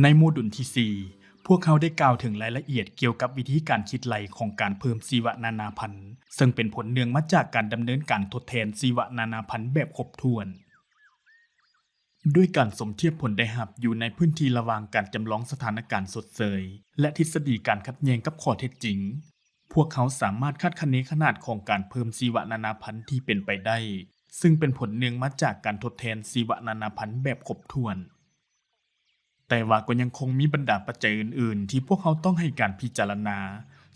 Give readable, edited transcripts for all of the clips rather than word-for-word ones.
ในโมดูลที่ 4 พวกเขาได้กล่าวถึงรายละเอียดเกี่ยวกับวิธีการคิดไล่ของการเพิ่มชีวนานาพันธุ์ซึ่งเป็นผลเนื่องมาจากการดำเนินการทดแทนชีวนานาพันธุ์แบบครบถ้วนด้วยการสมเทียบผลได้รับอยู่ในพื้นที่ระหว่างการจำลองสถานการณ์สดเสยและทฤษฎีการขัดแย้งกับข้อเท็จจริงพวกเขาสามารถคาดคะเนขนาดของการเพิ่มชีวนานาพันธุ์ที่เป็นไปได้ซึ่งเป็นผลเนื่องมาจากการทดแทนชีวนานาพันธุ์แบบครบถ้วนแต่ว่าก็ยังคงมีบรรดาปัจจัยอื่นๆที่พวกเขาต้องให้การพิจารณา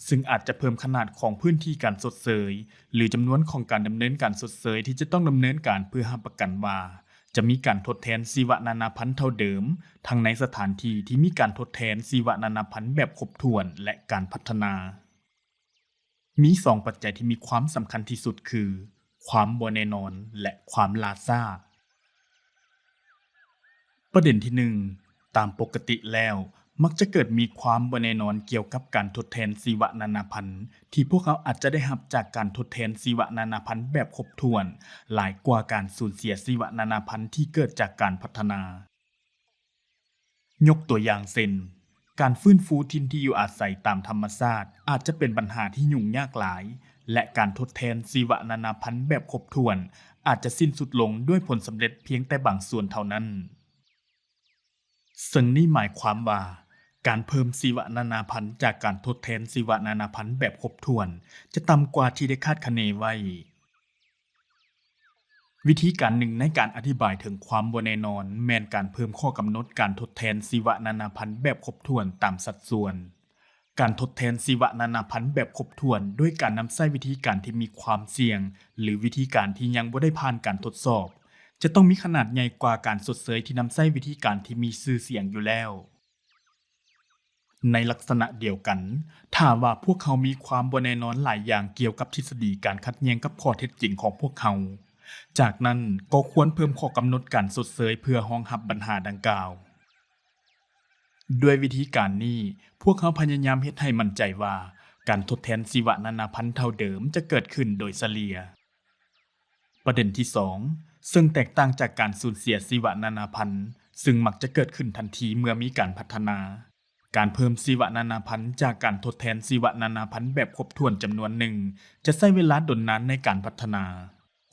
ซึ่งอาจจะเพิ่มขนาดของพื้นที่การสดเสยหรือจำนวนของการดำเนินการสดเสยที่จะต้องดำเนินการเพื่อรับประกันว่าจะมีการทดแทนชีวนานาพันธุ์เท่าเดิมทั้งในสถานที่ที่มีการทดแทนชีวนานาพันธุ์แบบครบถ้วนและการพัฒนามี2ปัจจัยที่มีความสำคัญที่สุดคือความบ่แน่นอนและความล่าช้าประเด็นที่ 1ตามปกติแล้วมักจะเกิดมีความบ่แน่นอนเกี่ยวกับการทดแทนชีวนานาพันธุ์ที่พวกเขาอาจจะได้รับจากการทดแทนชีวนานาพันธุ์แบบครบถ้วนหลายกว่าการสูญเสียชีวนานาพันธุ์ที่เกิดจากการพัฒนายกตัวอย่างเช่นการฟื้นฟูถิ่นที่อยู่อาศัยตามธรรมชาติอาจจะเป็นปัญหาที่ยุ่งยากหลายและการทดแทนชีวนานาพันธุ์แบบครบถ้วนอาจจะสิ้นสุดลงด้วยผลสำเร็จเพียงแต่บางส่วนเท่านั้นซึ่งนี่หมายความว่าการเพิ่มชีวนานาพันธุ์จากการทดแทนชีวนานาพันธุ์แบบครบถ้วนจะต่ำกว่าที่ได้คาดคะเนไว้วิธีการหนึ่งในการอธิบายถึงความบ่แน่นอนแม่นการเพิ่มข้อกำหนดการทดแทนชีวนานาพันธุ์แบบครบถ้วนตามสัดส่วนการทดแทนชีวนานาพันธุ์แบบครบถ้วนด้วยการนำใช้วิธีการที่มีความเสี่ยงหรือวิธีการที่ยังบ่ได้ผ่านการทดสอบจะต้องมีขนาดใหญ่กว่าการสดเสยที่นำใช้วิธีการที่มีชื่อเสียงอยู่แล้วในลักษณะเดียวกันถ้าว่าพวกเขามีความบ่แน่นอนหลายอย่างเกี่ยวกับทฤษฎีการขัดแย้งกับข้อเท็จจริงของพวกเขาจากนั้นก็ควรเพิ่มข้อกำหนดการสดเสยเพื่อรองรับปัญหาดังกล่าวด้วยวิธีการนี้พวกเขาพยายามเฮ็ดให้มั่นใจว่าการทดแทนชีวนานาพันธุ์เท่าเดิมจะเกิดขึ้นโดยเฉลี่ยประเด็นที่ 2ซึ่งแตกต่างจากการสูญเสียชีวนานาพันธุ์ซึ่งมักจะเกิดขึ้นทันทีเมื่อมีการพัฒนาการเพิ่มชีวนานาพันธุ์จากการทดแทนชีวนานาพันธุ์แบบครบถ้วนจำนวนหนึ่งจะใช้เวลาดนนานในการพัฒนา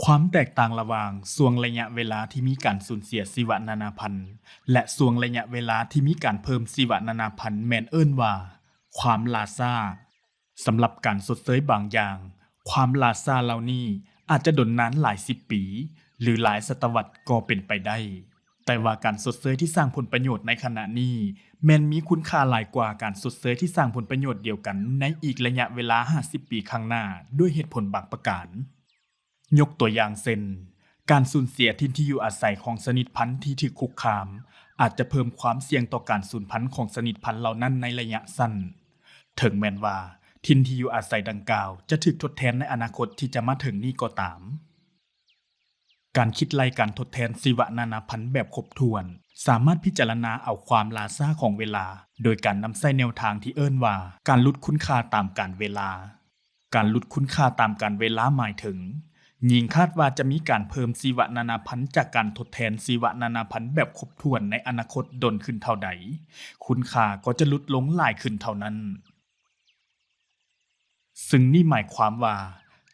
ความแตกต่างระหว่างช่วงระยะเวลาที่มีการสูญเสียชีวนานาพันธุ์และช่วงระยะเวลาที่มีการเพิ่มชีวนานาพันธุ์แม่นเอิ้นว่าความล่าช้าสำหรับการสดเสยบางอย่างความล่าช้าเหล่านี้อาจจะดนนานหลาย10ปีหรือหลายศตวรรษก็เป็นไปได้แต่ว่าการสดเสยที่สร้างผลประโยชน์ในขณะนี้แม้นมีคุณค่าหลายกว่าการสดเสยที่สร้างผลประโยชน์เดียวกันในอีกระยะเวลา50ปีข้างหน้าด้วยเหตุผลบางประการยกตัวอย่างเช่นการสูญเสียถิ่นที่อยู่อาศัยของชนิดพันธุ์ที่ถูกคุกคามอาจจะเพิ่มความเสี่ยงต่อการสูญพันธุ์ของชนิดพันธุ์เหล่านั้นในระยะสั้นถึงแม้นว่าถิ่นที่อยู่อาศัยดังกล่าวจะถูกทดแทนในอนาคตที่จะมาถึงนี้ก็ตามการคิดไล่การทดแทนชีวนานาพันธุ์แบบครบถ้วนสามารถพิจารณาเอาความล่าช้าของเวลาโดยการนำใช้แนวทางที่เอิ้นว่าการลดคุณค่าตามกาลเวลาการลดคุณค่าตามกาลเวลาหมายถึงยิ่งคาดว่าจะมีการเพิ่มชีวนานาพันธุ์จากการทดแทนชีวนานาพันธุ์แบบครบถ้วนในอนาคตดนขึ้นเท่าใดคุณค่าก็จะลดลงหลายขึ้นเท่านั้นซึ่งนี่หมายความว่า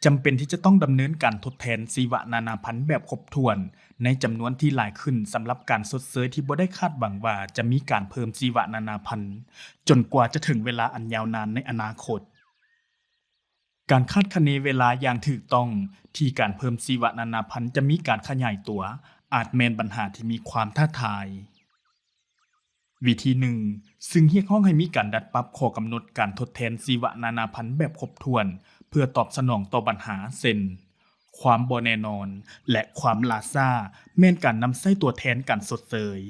จำเป็นที่จะต้องดำเนินการทดแทนชีวนานาพันธุ์แบบครบถ้วนในจำนวนที่หลายขึ้นสำหรับการสดเสยที่บ่ได้คาดหวังว่าจะมีการเพิ่มชีวนานาพันธุ์จนกว่าจะถึงเวลาอันยาวนานในอนาคตการคาดคะเนเวลาอย่างถูกต้องที่การเพิ่มชีวนานาพันธุ์จะมีการขยายตัวอาจแม่นปัญหาที่มีความท้าทายวิธีหนึ่งซึ่งเรียกร้องให้มีการดัดปรับข้อกำหนดการทดแทนชีวนานาพันธุ์แบบครบถ้วนเพื่อตอบสนองต่อปัญหาเช่นความบ่แน่นอนและความล่าช้าแม่นการนำใช้ตัวแทนการสดเสย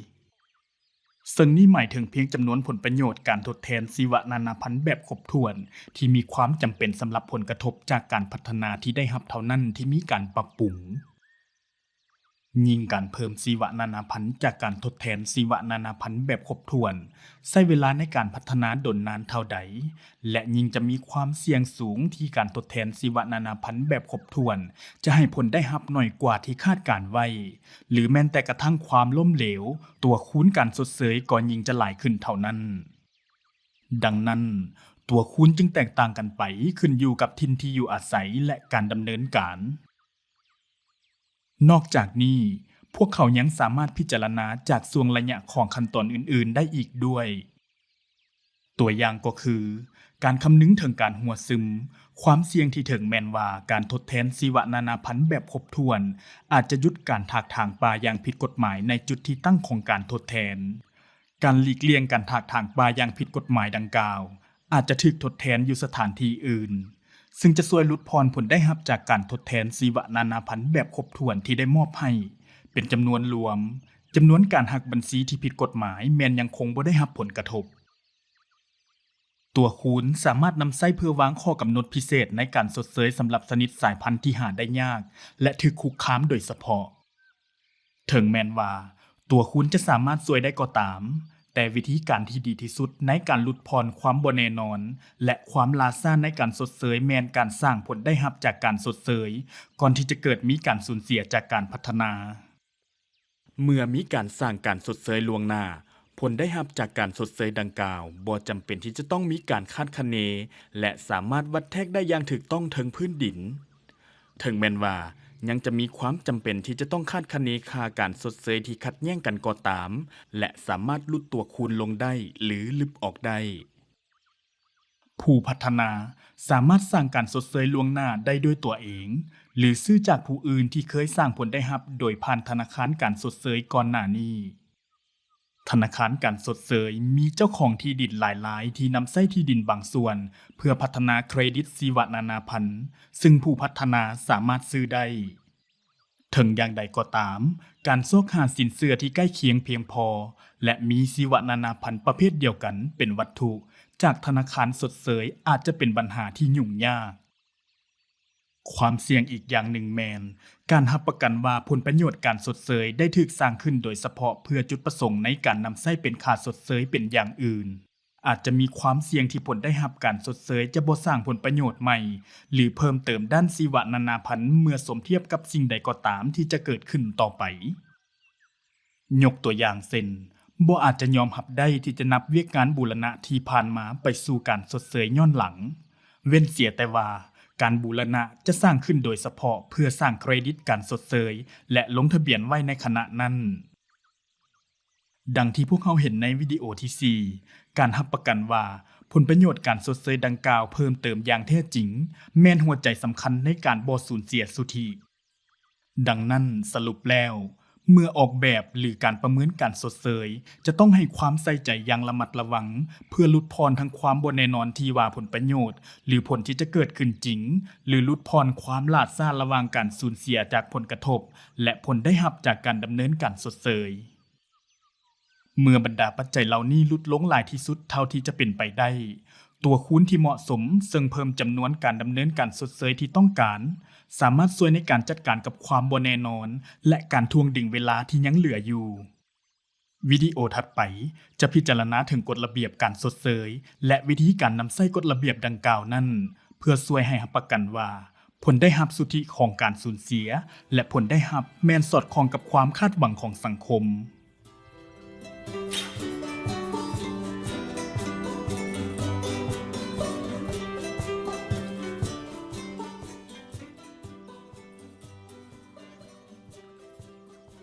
ซึ่งนี่หมายถึงเพียงจำนวนผลประโยชน์การทดแทนชีวนานาพันธุ์แบบครบถ้วนที่มีความจำเป็นสำหรับผลกระทบจากการพัฒนาที่ได้รับเท่านั้นที่มีการปรับปรุง ยิ่งการเพิ่มชีวนานาพันธุ์จากการทดแทนชีวนานาพันธุ์แบบครบถ้วนใช้เวลาในการพัฒนาดนนานเท่าใดและยิ่งจะมีความเสี่ยงสูงที่การทดแทนชีวนานาพันธุ์แบบครบถ้วนจะให้ผลได้รับน้อยกว่าที่คาดการไว้หรือแม้แต่กระทั่งความล้มเหลวตัวคูณการสดเสยก็ยิ่งจะหลายขึ้นเท่านั้นดังนั้นตัวคูณจึงแตกต่างกันไปขึ้นอยู่กับถิ่นที่อยู่อาศัยและการดำเนินการนอกจากนี้พวกเขายังสามารถพิจารณาจากช่วงระยะของขั้นตอนอื่นๆได้อีกด้วยตัวอย่างก็คือการคำนึงถึงการหัวซึมความเสี่ยงที่ถึงแม่นว่าการทดแทนชีวนานาพันธุ์แบบครบถ้วนอาจจะหยุดการถากถางป่าอย่างผิดกฎหมายในจุดที่ตั้งของการทดแทนการหลีกเลี่ยงการถากถางป่าอย่างผิดกฎหมายดังกล่าวอาจจะถูกทดแทนอยู่สถานที่อื่นซึ่งจะช่วยลดพรผลได้รับจากการทดแทนชีวนานาพันธุ์แบบครบถ้วนที่ได้มอบให้เป็นจำนวนรวมจำนวนการหักบัญชีที่ผิดกฎหมายแม้นยังคงบ่ได้รับผลกระทบตัวคูณสามารถนำใช้เพื่อวางข้อกำหนดพิเศษในการสดเสยสำหรับชนิดสายพันธุ์ที่หาได้ยากและถูกคุกคามโดยเฉพาะถึงแม้นว่าตัวคูณจะสามารถช่วยได้ก็ตามแต่วิธีการที่ดีที่สุดในการลดพรความบ่แน่นอนและความล่าช้าในการสดเสยแม้นการสร้างผลได้รับจากการสดเสยก่อนที่จะเกิดมีการสูญเสียจากการพัฒนาเมื่อมีการสร้างการสดเสยล่วงหน้าผลได้รับจากการสดเสยดังกล่าวบ่จำเป็นที่จะต้องมีการคาดคะเนและสามารถวัดแทกได้อย่างถูกต้องถึงพื้นดินถึงแม้นว่ายังจะมีความจำเป็นที่จะต้องคาดคะเนค่าการสดเสยที่ขัดแย้งกันก็ตามและสามารถลดตัวคูณลงได้หรือลบออกได้ผู้พัฒนาสามารถสร้างการสดเสยล่วงหน้าได้ด้วยตัวเองหรือซื้อจากผู้อื่นที่เคยสร้างผลได้รับโดยผ่านธนาคารการสดเสยก่อนหน้านี้ธนาคารการสดเสยมีเจ้าของที่ดินหลายๆที่นำใช้ที่ดินบางส่วนเพื่อพัฒนาเครดิตชีวนานาพันธุ์ซึ่งผู้พัฒนาสามารถซื้อได้ถึงอย่างใดก็ตามการซอกหาสินเชื่อที่ใกล้เคียงเพียงพอและมีชีวนานาพันธุ์ประเภทเดียวกันเป็นวัตถุจากธนาคารสดเสยอาจจะเป็นปัญหาที่ยุ่งยากความเสี่ยงอีกอย่างหนึ่งแมนการรับประกันว่าผลประโยชน์การสดเสยได้ถูกสร้างขึ้นโดยเฉพาะเพื่อจุดประสงค์ในการนำใช้เป็นค่าสดเสยเป็นอย่างอื่นอาจจะมีความเสี่ยงที่ผลได้รับการสดเสยจะบ่สร้างผลประโยชน์ใหม่หรือเพิ่มเติมด้านชีวนานาพันธุ์เมื่อสมเทียบกับสิ่งใดก็ตามที่จะเกิดขึ้นต่อไปยกตัวอย่างเช่นบ่อาจจะยอมรับได้ที่จะนับเวียกงานบูรณะที่ผ่านมาไปสู่การสดเสยย้อนหลังเว้นเสียแต่ว่าการบูรณะจะสร้างขึ้นโดยเฉพาะเพื่อสร้างเครดิตการสดเสยและลงทะเบียนไว้ในขณะนั้นดังที่พวกเขาเห็นในวิดีโอที่4การรับประกันว่าผลประโยชน์การสดเสยดังกล่าวเพิ่มเติมอย่างแท้จริงแม่นหัวใจสำคัญในการบ่สูญเสียสุทธิดังนั้นสรุปแล้วเมื่อออกแบบหรือการประเมินการสดเสยจะต้องให้ความใส่ใจอย่างระมัดระวังเพื่อลดพรทั้งความบ่แน่นอนที่ว่าผลประโยชน์หรือผลที่จะเกิดขึ้นจริงหรือลดพรความล่าช้าระหว่างการสูญเสียจากผลกระทบและผลได้รับจากการดำเนินการสดเสยเมื่อบรรดาปัจจัยเหล่านี้ลดลงหลายที่สุดเท่าที่จะเป็นไปได้ตัวคูณที่เหมาะสมซึ่งเพิ่มจำนวนการดำเนินการสดเสยที่ต้องการสามารถช่วยในการจัดการกับความบ่แน่นอนและการทวงดึงเวลาที่ยังเหลืออยู่วิดีโอถัดไปจะพิจารณาถึงกฎระเบียบการสดเสยและวิธีการนำใช้กฎระเบียบดังกล่าวนั้นเพื่อช่วยให้รับประกันว่าผลได้รับสุทธิของการสูญเสียและผลได้รับแม่นสอดคล้องกับความคาดหวังของสังคม